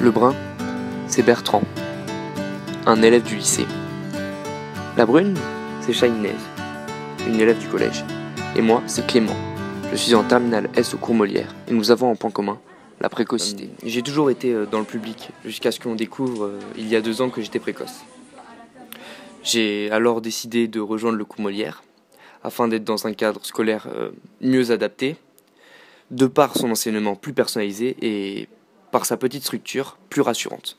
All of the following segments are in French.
Le brun, c'est Bertrand, un élève du lycée. La brune, c'est Chahinez, une élève du collège. Et moi, c'est Clément. Je suis en terminale S au cours Molière et nous avons en point commun la précocité. J'ai toujours été dans le public jusqu'à ce qu'on découvre il y a 2 ans que j'étais précoce. J'ai alors décidé de rejoindre le cours Molière afin d'être dans un cadre scolaire mieux adapté, de par son enseignement plus personnalisé et par sa petite structure plus rassurante.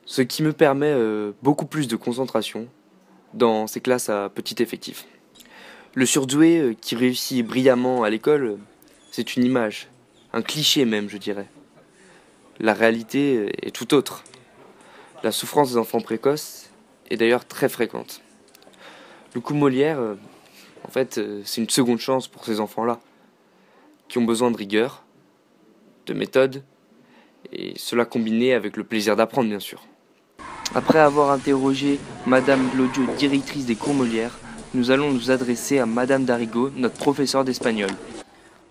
Ce qui me permet beaucoup plus de concentration dans ces classes à petit effectif. Le surdoué qui réussit brillamment à l'école, c'est une image, un cliché même, je dirais. La réalité est tout autre. La souffrance des enfants précoces est d'ailleurs très fréquente. Le cours Molière, en fait, c'est une seconde chance pour ces enfants-là, qui ont besoin de rigueur, de méthode, et cela combiné avec le plaisir d'apprendre, bien sûr. Après avoir interrogé Madame Glaudio, directrice des cours Molière, nous allons nous adresser à Madame Darigo, notre professeure d'espagnol.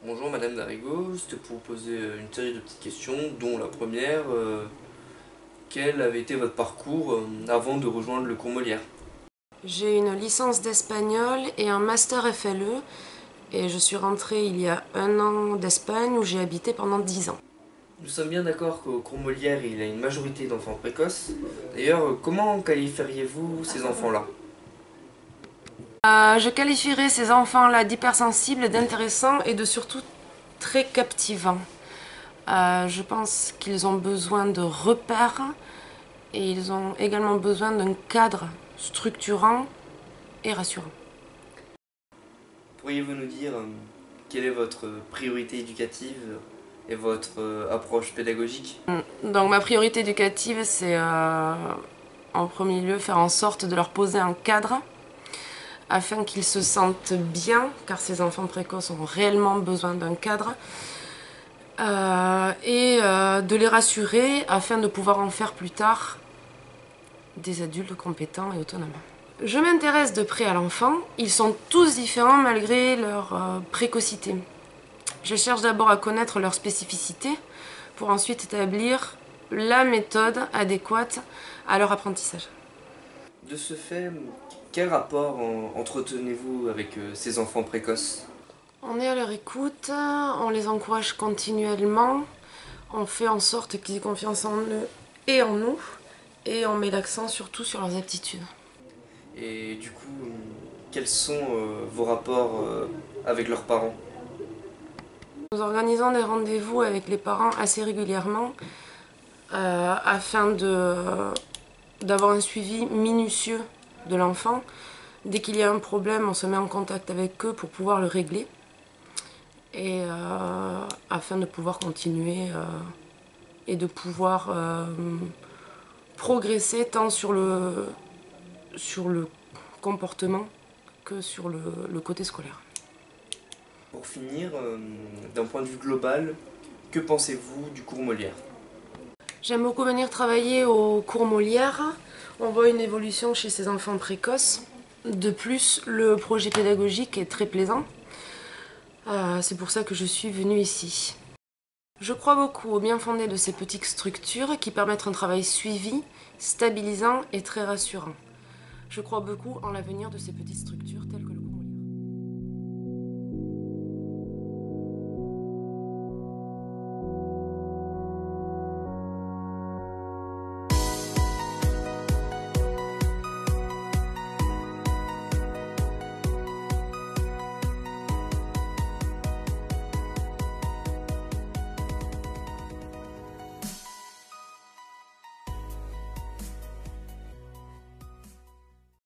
Bonjour Madame Darigo, c'était pour vous poser une série de petites questions, dont la première, quel avait été votre parcours avant de rejoindre le cours Molière? J'ai une licence d'espagnol et un master FLE et je suis rentrée il y a 1 an d'Espagne où j'ai habité pendant 10 ans. Nous sommes bien d'accord qu'au cours Molière, il y a une majorité d'enfants précoces. D'ailleurs, comment qualifieriez-vous ces enfants-là? Je qualifierais ces enfants-là d'hypersensibles, d'intéressants et de surtout très captivants. Je pense qu'ils ont besoin de repères et ils ont également besoin d'un cadre structurant et rassurant. Pourriez-vous nous dire quelle est votre priorité éducative et votre approche pédagogique? Donc ma priorité éducative, c'est en premier lieu faire en sorte de leur poser un cadre afin qu'ils se sentent bien, car ces enfants précoces ont réellement besoin d'un cadre, et de les rassurer afin de pouvoir en faire plus tard des adultes compétents et autonomes. Je m'intéresse de près à l'enfant, ils sont tous différents malgré leur précocité. Je cherche d'abord à connaître leurs spécificités pour ensuite établir la méthode adéquate à leur apprentissage. De ce fait, quel rapport entretenez-vous avec ces enfants précoces? On est à leur écoute, on les encourage continuellement, on fait en sorte qu'ils aient confiance en eux et en nous, et on met l'accent surtout sur leurs aptitudes. Et du coup, quels sont vos rapports avec leurs parents? Nous organisons des rendez-vous avec les parents assez régulièrement afin d'avoir un suivi minutieux de l'enfant. Dès qu'il y a un problème, on se met en contact avec eux pour pouvoir le régler et afin de pouvoir continuer et de pouvoir progresser tant sur le comportement que sur le côté scolaire. Pour finir, d'un point de vue global, que pensez-vous du cours Molière? J'aime beaucoup venir travailler au cours Molière. On voit une évolution chez ces enfants précoces. De plus, le projet pédagogique est très plaisant. C'est pour ça que je suis venue ici. Je crois beaucoup au bien fondé de ces petites structures qui permettent un travail suivi, stabilisant et très rassurant. Je crois beaucoup en l'avenir de ces petites structures telles